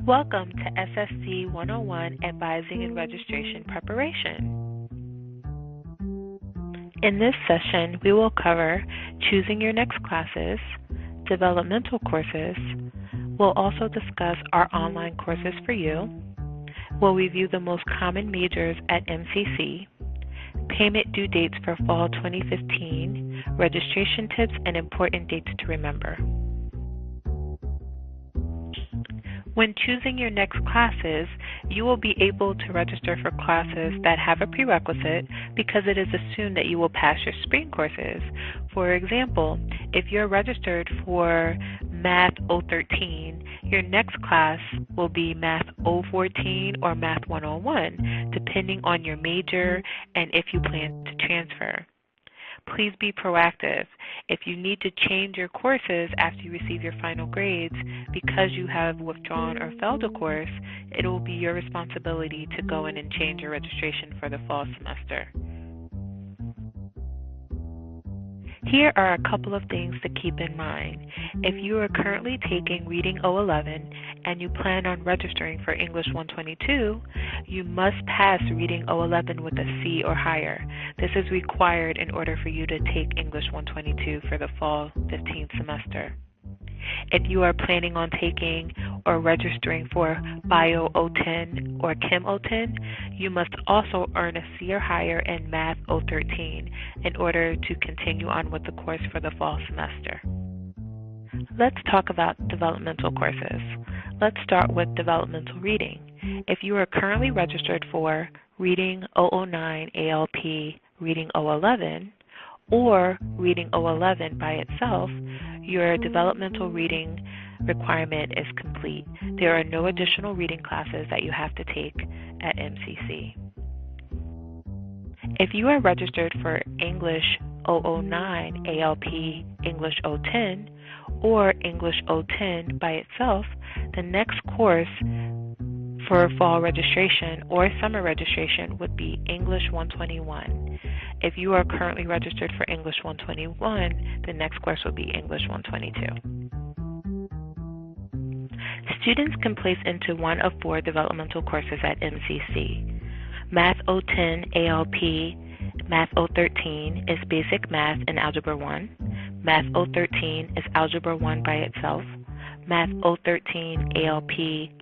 Welcome to SSD 101 Advising and Registration Preparation. In this session, we will cover choosing your next classes, developmental courses. We'll also discuss our online courses for you. We'll review the most common majors at MCC, payment due dates for fall 2015, registration tips, and important dates to remember. When choosing your next classes, you will be able to register for classes that have a prerequisite because it is assumed that you will pass your spring courses. For example, if you're registered for Math 013, your next class will be Math 014 or Math 101, depending on your major and if you plan to transfer. Please be proactive. If you need to change your courses after you receive your final grades because you have withdrawn or failed a course, it will be your responsibility to go in and change your registration for the fall semester. Here are a couple of things to keep in mind. If you are currently taking Reading 011 and you plan on registering for English 122, you must pass Reading 011 with a C or higher. This is required in order for you to take English 122 for the fall 15th semester. If you are planning on taking or registering for Bio 010 or Chem 010, you must also earn a C or higher in Math 013 in order to continue on with the course for the fall semester. Let's talk about developmental courses. Let's start with developmental reading. If you are currently registered for Reading 009 ALP, Reading 011, or Reading 011 by itself, your developmental reading requirement is complete. There are no additional reading classes that you have to take at MCC. If you are registered for English 009 ALP, English 010, or English 010 by itself, the next course for fall registration or summer registration would be English 121. If you are currently registered for English 121, the next course will be English 122. Students can place into one of four developmental courses at MCC. Math 010 ALP, Math 013 is Basic Math and Algebra 1. Math 013 is Algebra 1 by itself. Math 013 ALP,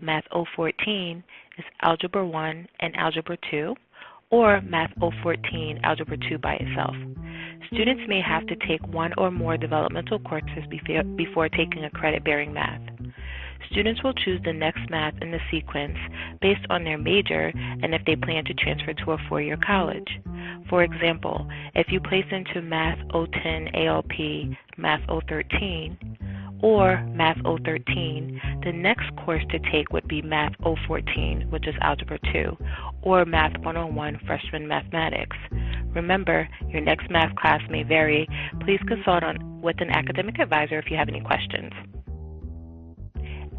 Math 014 is Algebra 1 and Algebra 2, or Math 014 Algebra 2 by itself. Students may have to take one or more developmental courses before taking a credit-bearing math. Students will choose the next math in the sequence based on their major and if they plan to transfer to a four-year college. For example, if you place into Math 010 ALP, Math 013, or Math 013, the next course to take would be Math 014, which is Algebra 2, or Math 101, Freshman Mathematics. Remember, your next math class may vary. Please consult with an academic advisor if you have any questions.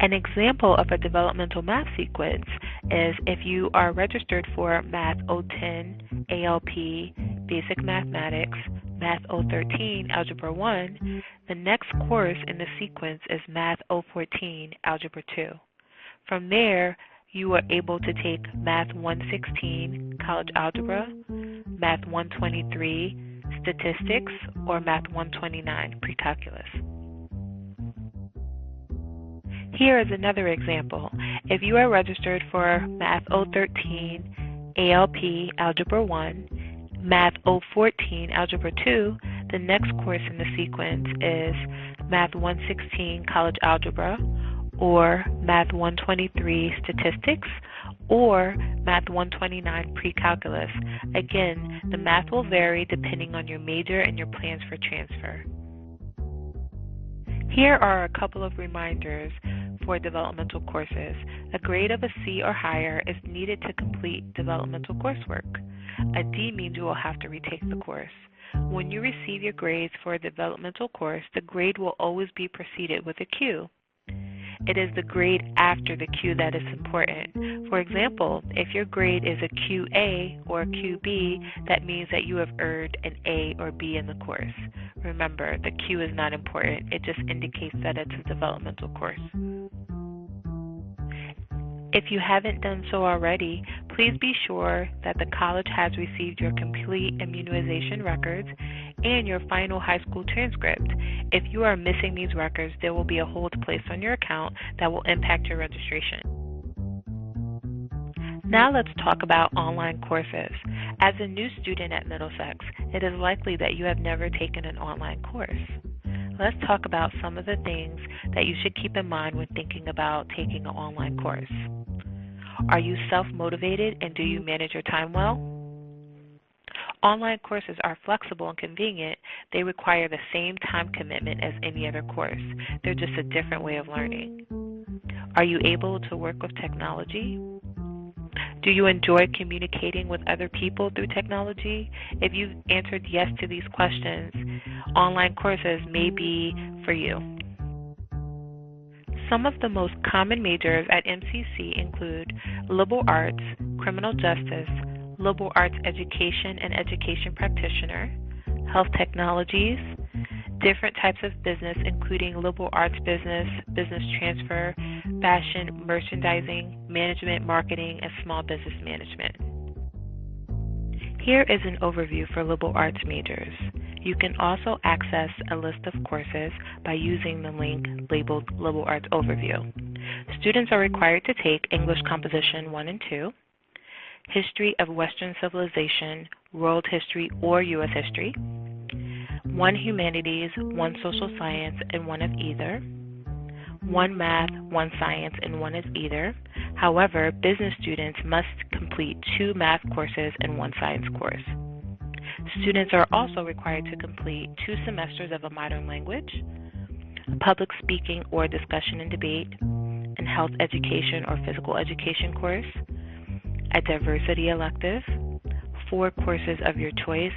An example of a developmental math sequence is if you are registered for Math 010 ALP, Basic Mathematics, Math 013, Algebra 1, the next course in the sequence is Math 014, Algebra 2. From there, you are able to take Math 116, College Algebra, Math 123, Statistics, or Math 129, Pre-Calculus. Here is another example. If you are registered for Math 013, ALP, Algebra 1, Math 014, Algebra 2, the next course in the sequence is Math 116, College Algebra, or Math 123, Statistics, or Math 129, Pre-Calculus. Again, the math will vary depending on your major and your plans for transfer. Here are a couple of reminders for developmental courses. A grade of a C or higher is needed to complete developmental coursework. A D means you will have to retake the course. When you receive your grades for a developmental course, the grade will always be preceded with a Q. It is the grade after the Q that is important. For example, if your grade is a QA or a QB, that means that you have earned an A or B in the course. Remember, the Q is not important. It just indicates that it's a developmental course. If you haven't done so already, please be sure that the college has received your complete immunization records and your final high school transcript. If you are missing these records, there will be a hold placed on your account that will impact your registration. Now let's talk about online courses. As a new student at Middlesex, it is likely that you have never taken an online course. Let's talk about some of the things that you should keep in mind when thinking about taking an online course. Are you self-motivated and do you manage your time well? Online courses are flexible and convenient. They require the same time commitment as any other course. They're just a different way of learning. Are you able to work with technology? Do you enjoy communicating with other people through technology? If you've answered yes to these questions, online courses may be for you. Some of the most common majors at MCC include liberal arts, criminal justice, liberal arts education and education practitioner, health technologies, different types of business including liberal arts business, business transfer, fashion, merchandising, management, marketing, and small business management. Here is an overview for liberal arts majors. You can also access a list of courses by using the link labeled Liberal Arts Overview. Students are required to take English Composition 1 and 2, History of Western Civilization, World History, or U.S. History, 1 Humanities, 1 Social Science, and 1 of either, 1 Math, 1 Science, and 1 of either. However, business students must complete 2 math courses and 1 science course. Students are also required to complete 2 semesters of a modern language, a public speaking or discussion and debate, and health education or physical education course, a diversity elective, 4 courses of your choice,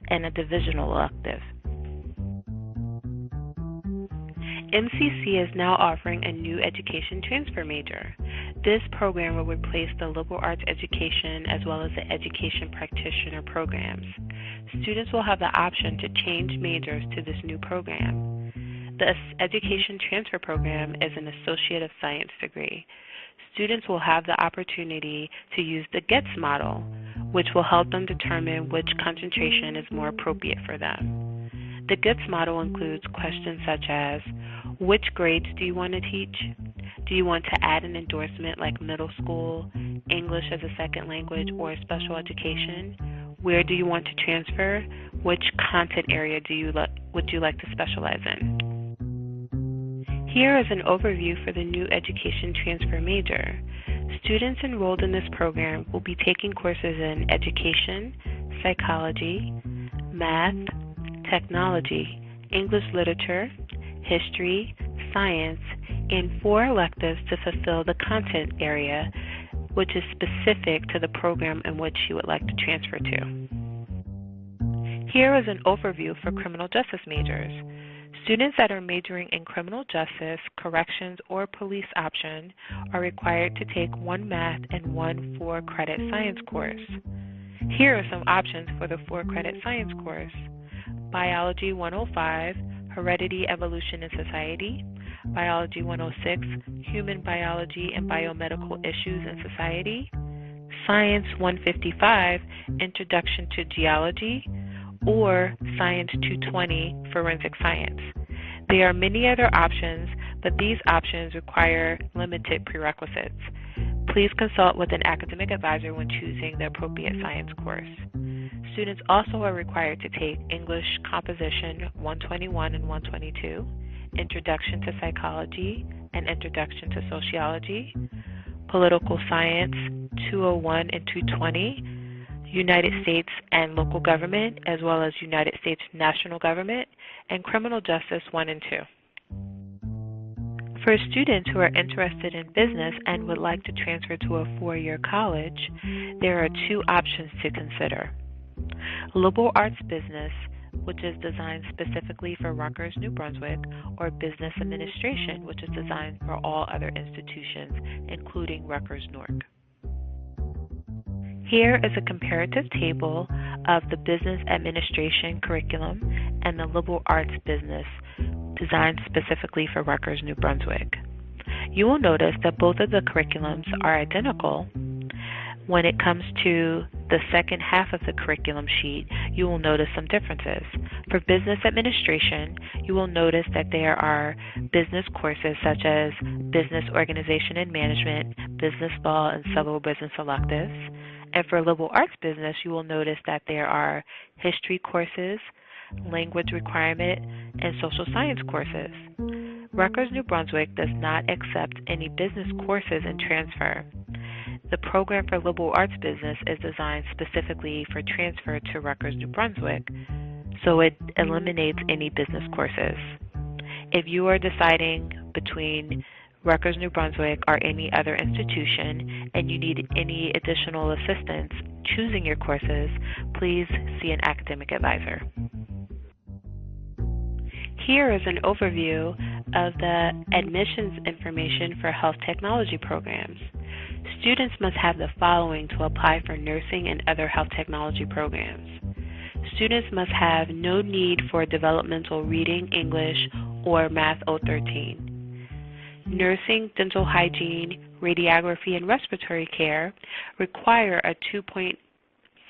and a divisional elective. MCC is now offering a new education transfer major. This program will replace the liberal arts education as well as the education practitioner programs. Students will have the option to change majors to this new program. The education transfer program is an Associate of Science degree. Students will have the opportunity to use the GETS model, which will help them determine which concentration is more appropriate for them. The GETS model includes questions such as, which grades do you want to teach? Do you want to add an endorsement like middle school, English as a second language, or special education? Where do you want to transfer? Which content area would you like to specialize in? Here is an overview for the new education transfer major. Students enrolled in this program will be taking courses in education, psychology, math, technology, English literature, history, science, and 4 electives to fulfill the content area, which is specific to the program in which you would like to transfer to. Here is an overview for criminal justice majors. Students that are majoring in criminal justice, corrections, or police option are required to take 1 math and 1 4-credit science course. Here are some options for the 4-credit science course: Biology 105, Heredity, Evolution, and Society; Biology 106, Human Biology and Biomedical Issues in Society; Science 155, Introduction to Geology; or Science 220, Forensic Science. There are many other options, but these options require limited prerequisites. Please consult with an academic advisor when choosing the appropriate science course. Students also are required to take English Composition 121 and 122, Introduction to Psychology and Introduction to Sociology, Political Science 201 and 220, United States and Local Government, as well as United States National Government, and Criminal Justice 1 and 2. For students who are interested in business and would like to transfer to a 4-year college, there are 2 options to consider. Liberal Arts Business, which is designed specifically for Rutgers, New Brunswick, or Business Administration, which is designed for all other institutions, including Rutgers, Newark. Here is a comparative table of the Business Administration curriculum and the Liberal Arts Business, designed specifically for Rutgers, New Brunswick. You will notice that both of the curriculums are identical. When it comes to the second half of the curriculum sheet, you will notice some differences. For business administration, you will notice that there are business courses such as business organization and management, business law, and several business electives. And for liberal arts business, you will notice that there are history courses, language requirement, and social science courses. Rutgers New Brunswick does not accept any business courses in transfer. The program for liberal arts business is designed specifically for transfer to Rutgers New Brunswick, so it eliminates any business courses. If you are deciding between Rutgers New Brunswick or any other institution and you need any additional assistance choosing your courses, please see an academic advisor. Here is an overview of the admissions information for health technology programs. Students must have the following to apply for nursing and other health technology programs. Students must have no need for developmental reading, English, or Math 013. Nursing, dental hygiene, radiography, and respiratory care require a 2.75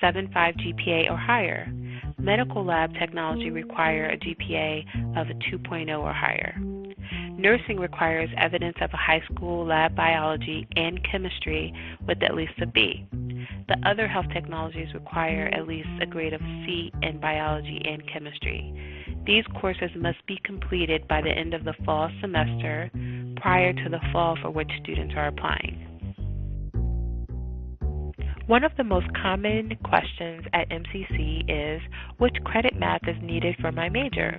GPA or higher. Medical lab technology require a GPA of a 2.0 or higher. Nursing requires evidence of a high school lab biology and chemistry with at least a B. The other health technologies require at least a grade of C in biology and chemistry. These courses must be completed by the end of the fall semester prior to the fall for which students are applying. One of the most common questions at MCC is, which credit math is needed for my major?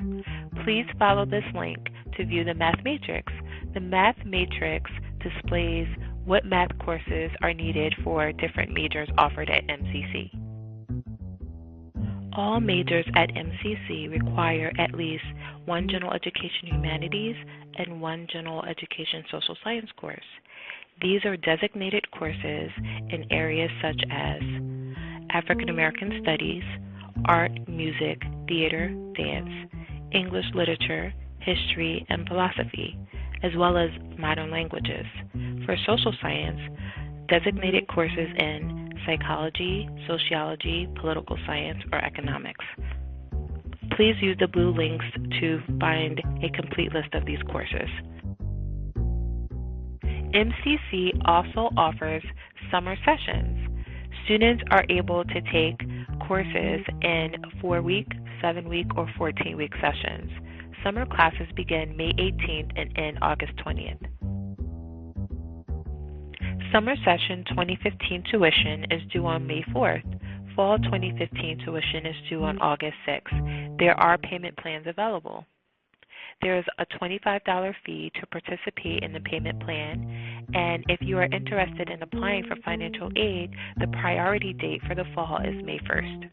Please follow this link to view the math matrix. The math matrix displays what math courses are needed for different majors offered at MCC. All majors at MCC require at least one general education humanities and one general education social science course. These are designated courses in areas such as African American Studies, Art, Music, Theater, Dance, English Literature, History, and Philosophy, as well as Modern Languages. For social science, designated courses in Psychology, Sociology, Political Science, or Economics. Please use the blue links to find a complete list of these courses. MCC also offers summer sessions. Students are able to take courses in 4-week, 7-week, or 14-week sessions. Summer classes begin May 18th and end August 20th. Summer session 2015 tuition is due on May 4th. Fall 2015 tuition is due on August 6th. There are payment plans available. There is a $25 fee to participate in the payment plan, and if you are interested in applying for financial aid, the priority date for the fall is May 1st.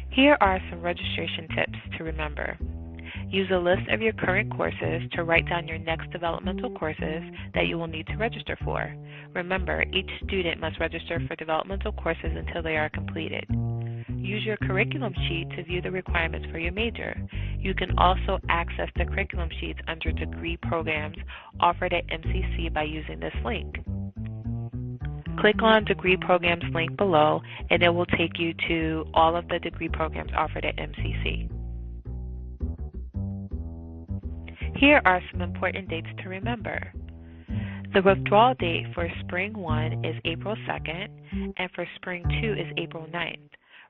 Here are some registration tips to remember. Use a list of your current courses to write down your next developmental courses that you will need to register for. Remember, each student must register for developmental courses until they are completed. Use your curriculum sheet to view the requirements for your major. You can also access the curriculum sheets under degree programs offered at MCC by using this link. Click on degree programs link below and it will take you to all of the degree programs offered at MCC. Here are some important dates to remember. The withdrawal date for Spring 1 is April 2nd and for Spring 2 is April 9th.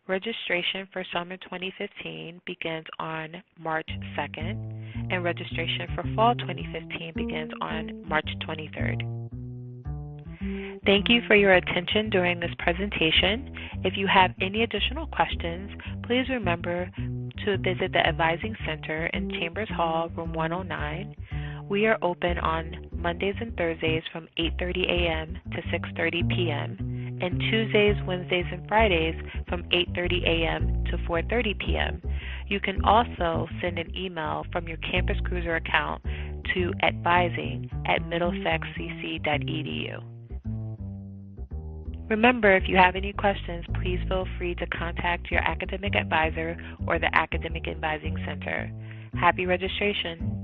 Registration for Summer 2015 begins on March 2nd, and registration for Fall 2015 begins on March 23rd. Thank you for your attention during this presentation. If you have any additional questions, please remember to visit the Advising Center in Chambers Hall, room 109. We are open on Mondays and Thursdays from 8:30 a.m. to 6:30 p.m. and Tuesdays, Wednesdays, and Fridays from 8:30 a.m. to 4:30 p.m. You can also send an email from your Campus Cruiser account to advising@middlesex.cc.edu. Remember, if you have any questions, please feel free to contact your academic advisor or the Academic Advising Center. Happy registration!